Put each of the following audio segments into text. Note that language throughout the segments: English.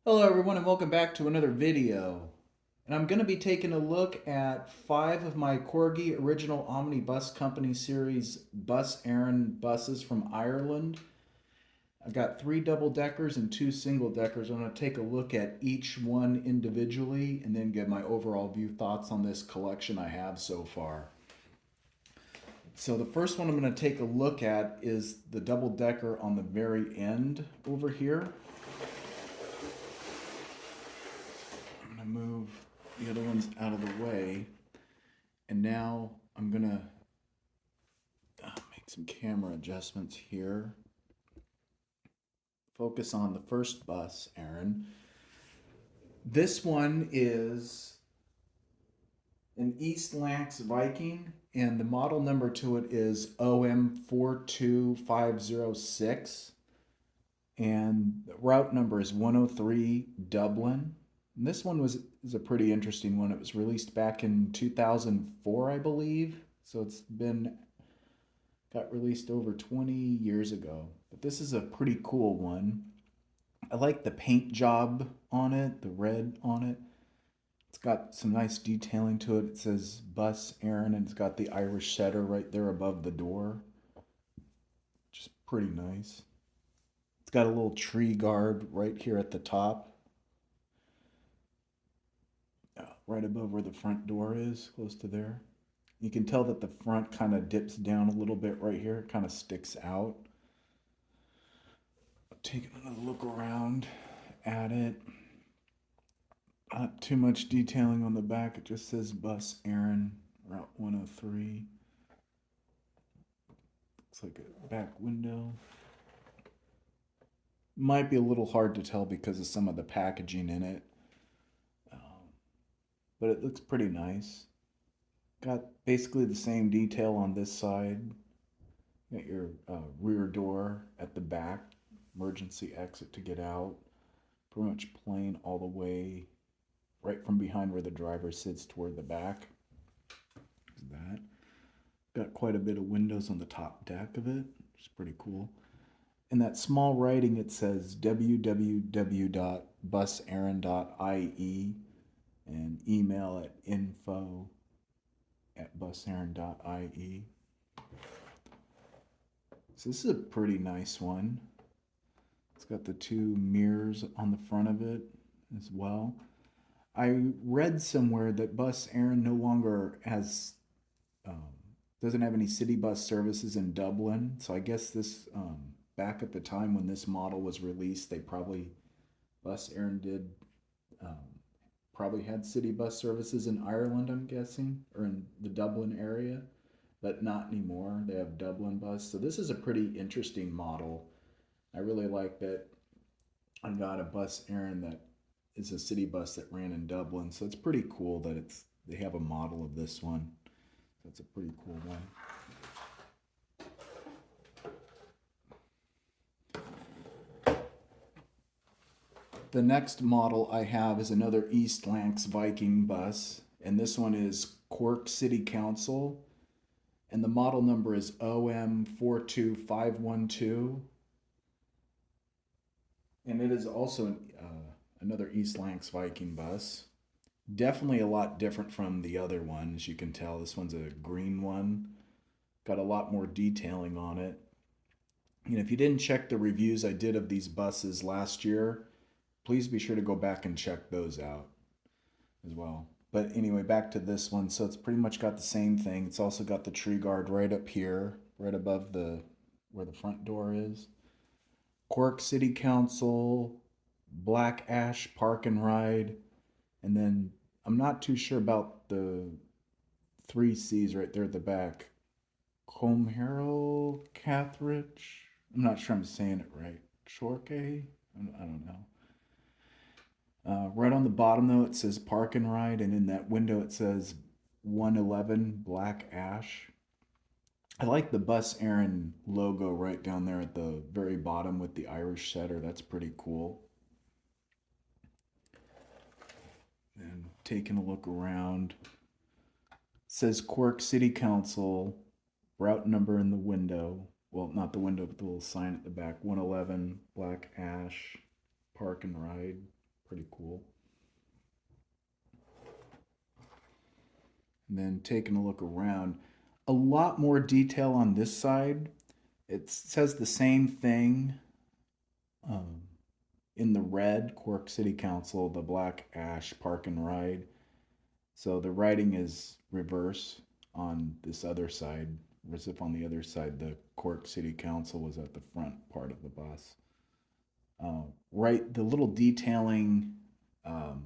Hello everyone and welcome back to another video. And I'm going to be taking a look at 5 of my Corgi original Omnibus Company series Bus Eireann buses from Ireland. I've got 3 double-deckers and 2 single-deckers. I'm going to take a look at each one individually and then give my overall view thoughts on this collection I have so far. So the first one I'm going to take a look at is the double-decker on the very end over here. I'm going to move the other ones out of the way. And now I'm going to make some camera adjustments here. Focus on the first bus, Eireann. This one is an East Lancs Viking, and the model number to it is OM42506. And the route number is 103 Dublin. And this one is a pretty interesting one. It was released back in 2004, I believe. So got released over 20 years ago. But this is a pretty cool one. I like the paint job on it, the red on it. It's got some nice detailing to it. It says Bus Eireann, and it's got the Irish setter right there above the door. Just pretty nice. It's got a little tree guard right here at the top, right above where the front door is, close to there. You can tell that the front kind of dips down a little bit right here. It kind of sticks out. Taking another look around at it. Not too much detailing on the back. It just says Bus Eireann, Route 103. Looks like a back window. Might be a little hard to tell because of some of the packaging in it. But it looks pretty nice. Got basically the same detail on this side. Got your rear door at the back, emergency exit to get out. Pretty much plain all the way right from behind where the driver sits toward the back. Is that. Got quite a bit of windows on the top deck of it, which is pretty cool. In that small writing, it says www.buseireann.ie and email at info@buseireann.ie. So this is a pretty nice one. It's got the 2 mirrors on the front of it as well. I read somewhere that Bus Eireann no longer um, doesn't have any city bus services in Dublin. So I guess this back at the time when this model was released, Bus Eireann did um, probably had city bus services in Ireland, I'm guessing, or in the Dublin area, but not anymore. They have Dublin bus. So this is a pretty interesting model. I really like that I got a Bus Eireann that is a city bus that ran in Dublin. So it's pretty cool that they have a model of this one. That's a pretty cool one. The next model I have is another East Lancs Viking bus, and this one is Cork City Council, and the model number is OM42512, and it is also another East Lancs Viking bus. Definitely a lot different from the other one, as you can tell. This one's a green one, got a lot more detailing on it. And if you didn't check the reviews I did of these buses last year, please be sure to go back and check those out as well. But anyway, back to this one. So it's pretty much got the same thing. It's also got the tree guard right up here, right above where the front door is. Cork City Council, Black Ash Park and Ride, and then I'm not too sure about the 3 C's right there at the back. Comharrow Cathridge. I'm not sure I'm saying it right. Chorke? I don't know. Right on the bottom, though, it says Park and Ride, and in that window, it says 111 Black Ash. I like the Bus Eireann logo right down there at the very bottom with the Irish setter. That's pretty cool. And taking a look around, it says Cork City Council, route number in the window. Well, not the window, but the little sign at the back 111 Black Ash Park and Ride. pretty cool. And then taking a look around, a lot more detail on this side. It says the same thing um, in the red, Cork City Council, the black ash park and ride. So the writing is reverse on this other side, as if on the other side the Cork City Council was at the front part of the bus. Right, the little detailing um,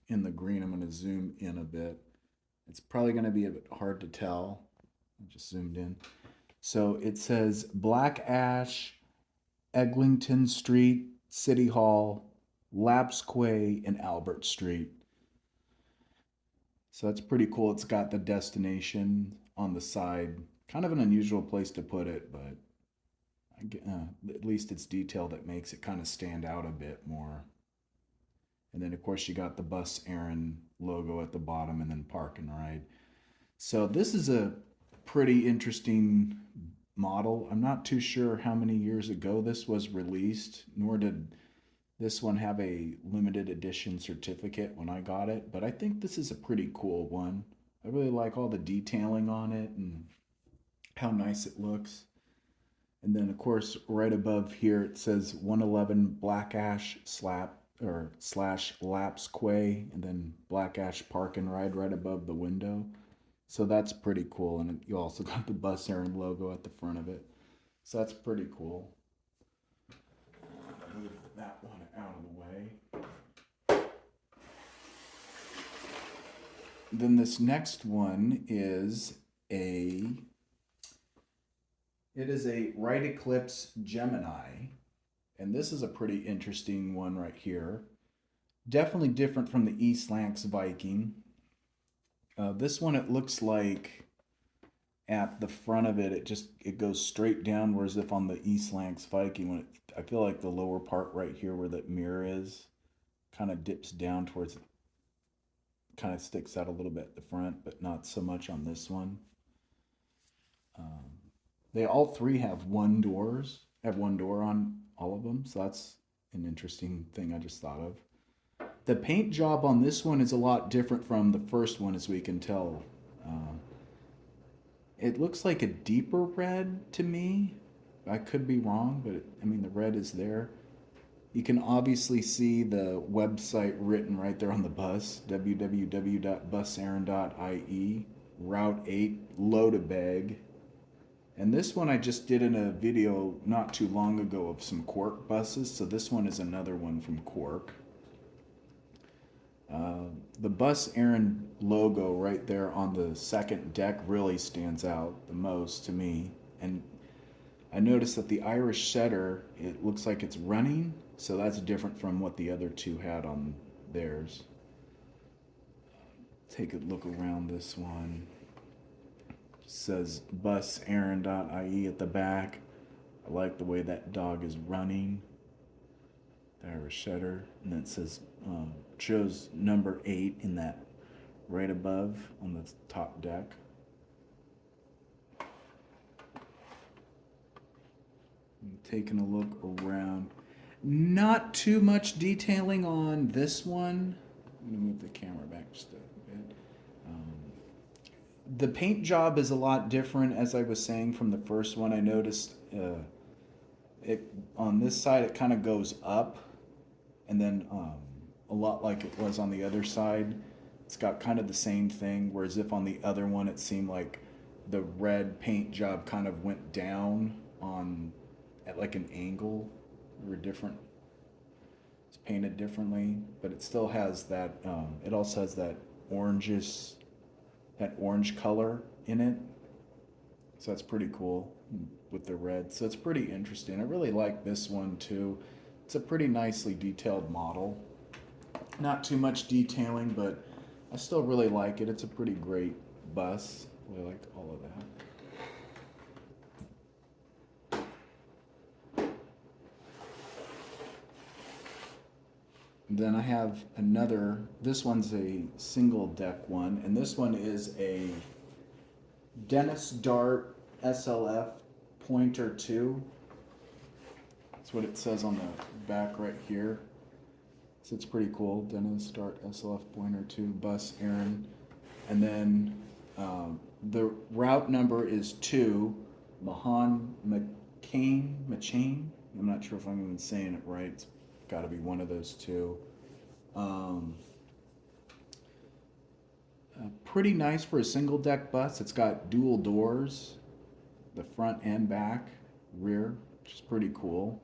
in the green, I'm going to zoom in a bit. It's probably going to be a bit hard to tell. I just zoomed in. So it says Black Ash, Eglinton Street, City Hall, Lapsquay, and Albert Street. So that's pretty cool. It's got the destination on the side. Kind of an unusual place to put it, but at least it's detail that makes it kind of stand out a bit more. And then, of course, you got the Bus Eireann logo at the bottom and then Park and Ride. So this is a pretty interesting model. I'm not too sure how many years ago this was released, nor did this one have a limited edition certificate when I got it, but I think this is a pretty cool one. I really like all the detailing on it and how nice it looks. And then, of course, right above here it says 111 Black Ash slash Lapsquay, and then Black Ash Park and Ride right above the window. So that's pretty cool. And you also got the Bus Eireann logo at the front of it. So that's pretty cool. Move that one out of the way. Then this next one is a Right Eclipse Gemini, and this is a pretty interesting one right here. Definitely different from the East Lancs Viking. This one, it looks like at the front of it, it goes straight down, whereas if on the East Lancs Viking, I feel like the lower part right here where that mirror is, kind of dips down towards, kind of sticks out a little bit at the front, but not so much on this one. They all three have one door on all of them, so that's an interesting thing I just thought of. The paint job on this one is a lot different from the first one, as we can tell. It looks like a deeper red to me. I could be wrong, but the red is there. You can obviously see the website written right there on the bus, www.buseireann.ie, Route 8, Loadabeg. And this one I just did in a video not too long ago of some Cork buses, so this one is another one from Cork. The Bus Eireann logo right there on the second deck really stands out the most to me. And I noticed that the Irish setter, it looks like it's running, so that's different from what the other two had on theirs. Take a look around this one. It says buseireann.ie at the back. I like the way that dog is running. The Irish setter. And then it says shows number 8 in that right above on the top deck. Taking a look around. Not too much detailing on this one. I'm going to move the camera back just a bit. The paint job is a lot different, as I was saying, from the first one. I noticed it on this side, it kind of goes up, and then a lot like it was on the other side. It's got kind of the same thing, whereas if on the other one, it seemed like the red paint job kind of went down at like an angle or different. It's painted differently, but it still has that. It also has that orange color in it. So that's pretty cool with the red. So it's pretty interesting. I really like this one too. It's a pretty nicely detailed model. Not too much detailing, but I still really like it. It's a pretty great bus. I like all of that. Then I have this one's a single deck one, and this one is a Dennis Dart SLF Pointer 2. That's what it says on the back right here. So it's pretty cool. Dennis Start SLF Pointer 2 Bus Eireann. And then the route number is 2, Mahan McCain. I'm not sure if I'm even saying it right. It's got to be one of those two. Pretty nice for a single deck bus. It's got dual doors, the front and back, rear, which is pretty cool.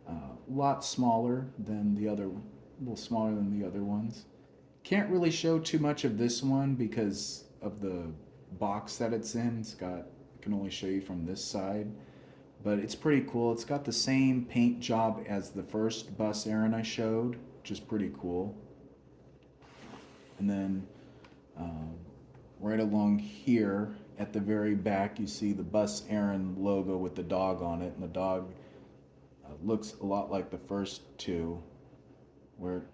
A lot smaller than the other, a little smaller than the other ones. Can't really show too much of this one because of the box that it's in. It's got, I can only show you from this side, but it's pretty cool. It's got the same paint job as the first Bus Eireann I showed, which is pretty cool. And then right along here at the very back, you see the Bus Eireann logo with the dog on it, and the dog looks a lot like the first two, where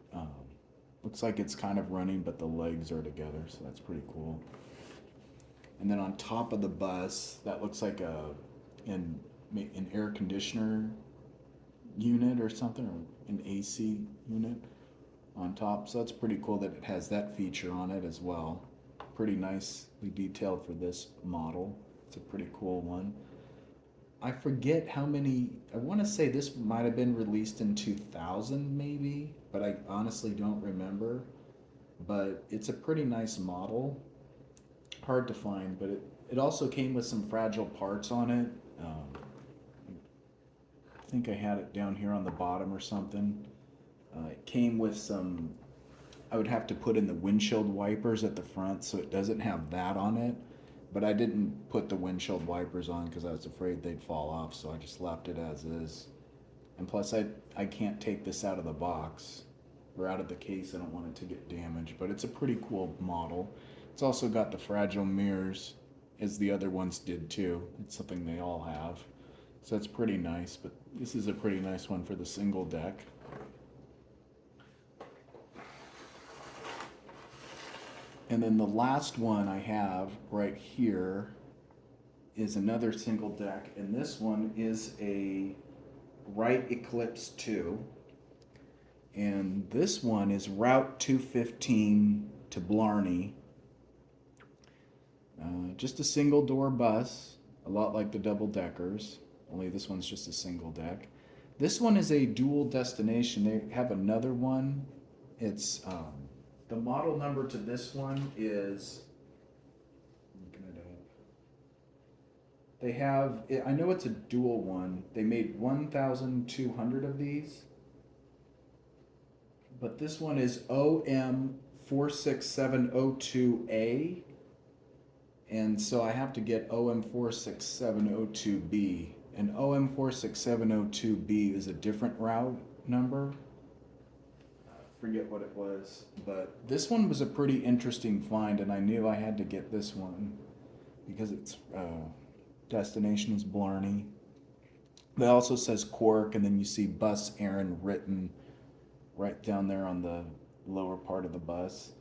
looks like it's kind of running, but the legs are together, so that's pretty cool. And then on top of the bus, that looks like an air conditioner unit or something, or an AC unit on top. So that's pretty cool that it has that feature on it as well. Pretty nicely detailed for this model. It's a pretty cool one. I forget how many, I want to say this might have been released in 2000 maybe, but I honestly don't remember. But it's a pretty nice model. Hard to find, but it also came with some fragile parts on it. I think I had it down here on the bottom or something. It came with some, I would have to put in the windshield wipers at the front, so it doesn't have that on it. But I didn't put the windshield wipers on because I was afraid they'd fall off, so I just left it as is. And plus, I can't take this out of the box or out of the case. I don't want it to get damaged, but it's a pretty cool model. It's also got the fragile mirrors, as the other ones did too. It's something they all have. So that's pretty nice, but this is a pretty nice one for the single deck. And then the last one I have right here is another single deck, and this one is a Wright Eclipse 2. And this one is Route 215 to Blarney. Just a single door bus, a lot like the double deckers, only this one's just a single deck. This one is a dual destination. They have another one. It's the model number to this one is, looking it up. They have, I know it's a dual one. They made 1,200 of these. But this one is OM46702A. And so I have to get OM46702B. And OM46702B is a different route number. Forget what it was, but this one was a pretty interesting find, and I knew I had to get this one because its destination is Blarney. It also says Cork, and then you see Bus Eireann written right down there on the lower part of the bus.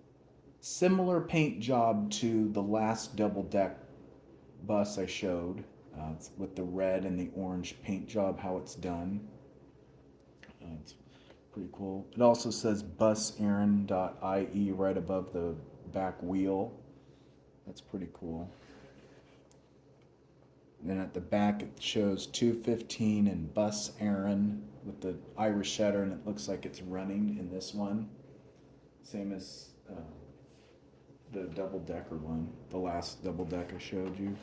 Similar paint job to the last double deck bus I showed, with the red and the orange paint job, how it's done. It's pretty cool. It also says buseireann.ie right above the back wheel. That's pretty cool. And then at the back it shows 215 and Bus Eireann with the Irish setter, and it looks like it's running in this one. Same as the double decker one, the last double deck I showed you.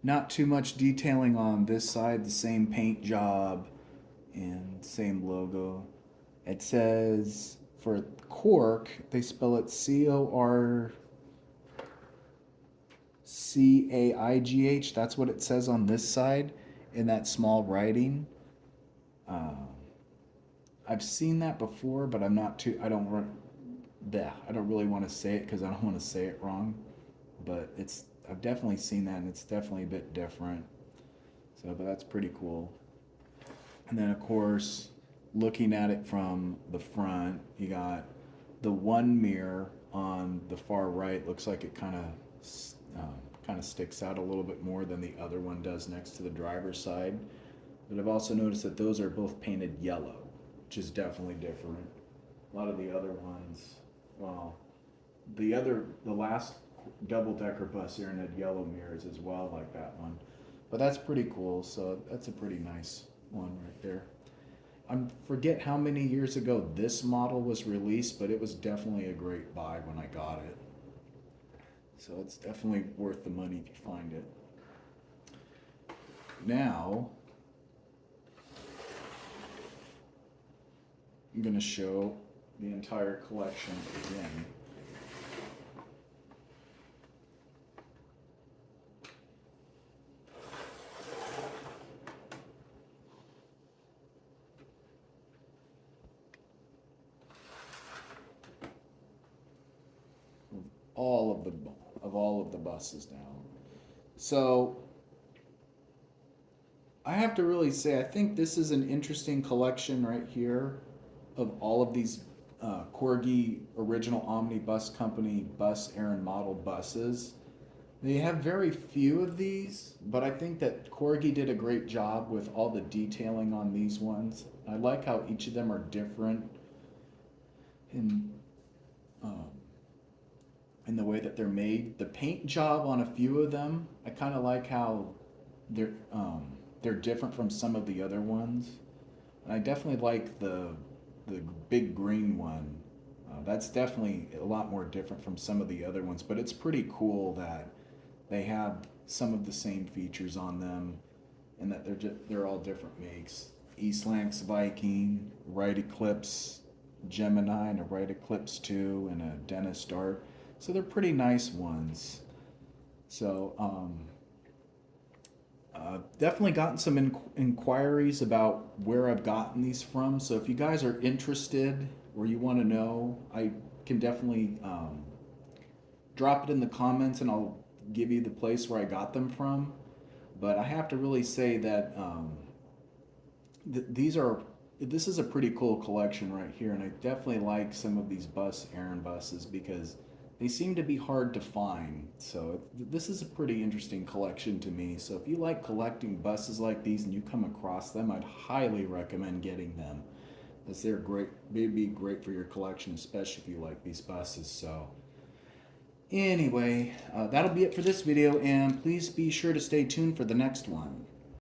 Not too much detailing on this side, the same paint job and same logo. It says for Cork, they spell it CORCAIGH. That's what it says on this side in that small writing. I've seen that before, but I'm not too. I don't really want to say it because I don't want to say it wrong. But I've definitely seen that, and it's definitely a bit different. So, but that's pretty cool. And then, of course, looking at it from the front, you got the one mirror on the far right. Looks like it kind of sticks out a little bit more than the other one does next to the driver's side. But I've also noticed that those are both painted yellow, which is definitely different. A lot of the other ones, well, the last double-decker bus Eireann had yellow mirrors as well, like that one. But that's pretty cool, so that's a pretty nice one right there. I forget how many years ago this model was released, but it was definitely a great buy when I got it. So it's definitely worth the money if you find it. Now, I'm going to show the entire collection again. All of the buses now. So I have to really say, I think this is an interesting collection right here of all of these Corgi original Omnibus Company Bus Eireann model buses. They have very few of these, but I think that Corgi did a great job with all the detailing on these ones. I like how each of them are different in um, in the way that they're made. The paint job on a few of them, I kind of like how they're they're different from some of the other ones. And I definitely like the big green one. That's definitely a lot more different from some of the other ones, but it's pretty cool that they have some of the same features on them, and that they're all different makes. Eastlanx Viking, Right Eclipse Gemini, and a Right Eclipse 2, and a Dennis Dart. So they're pretty nice ones. So definitely gotten some inquiries about where I've gotten these from. So if you guys are interested or you want to know, I can definitely drop it in the comments and I'll give you the place where I got them from. But I have to really say that these are this is a pretty cool collection right here, and I definitely like some of these Bus Eireann buses because they seem to be hard to find. So this is a pretty interesting collection to me. So if you like collecting buses like these and you come across them, I'd highly recommend getting them, as they're great. They'd be great for your collection, especially if you like these buses. So anyway, that'll be it for this video, and please be sure to stay tuned for the next one.